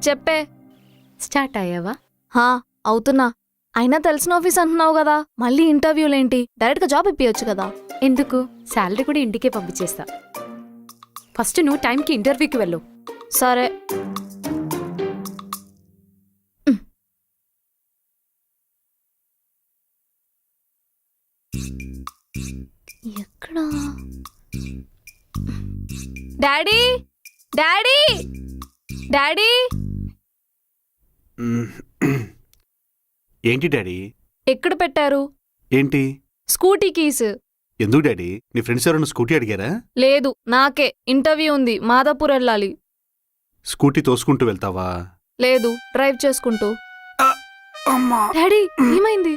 చెప్పే. స్టార్ట్ అయ్యావా? హా, అవుతున్నా. అయినా తెలిసిన ఆఫీస్ అంటున్నావు కదా, మళ్ళీ ఇంటర్వ్యూలేంటి? డైరెక్ట్గా జాబ్ ఇప్పియొచ్చు కదా. ఎందుకు? శాలరీ కూడా ఇంటికే పంపించేస్తా. ఫస్ట్ నువ్వు టైంకి ఇంటర్వ్యూకి వెళ్ళు. సరే. ఎక్కడా? Daddy, daddy, daddy. ఏంటి డాడీ? ఎక్కడ పెట్టారు? ఏంటి? Scooty keys. ఎందుకు డాడీ? నీ ఫ్రెండ్స్ ఎవరైనా స్కూటీ అడిగారా? లేదు, నాకే ఇంటర్వ్యూ ఉంది. మాదాపూర్ వెళ్ళాలి. స్కూటీ తోసుకుంటూ వెళ్తావా? లేదు, డ్రైవ్ చేసుకుంటూ. అమ్మా! డాడీ, ఏమైంది?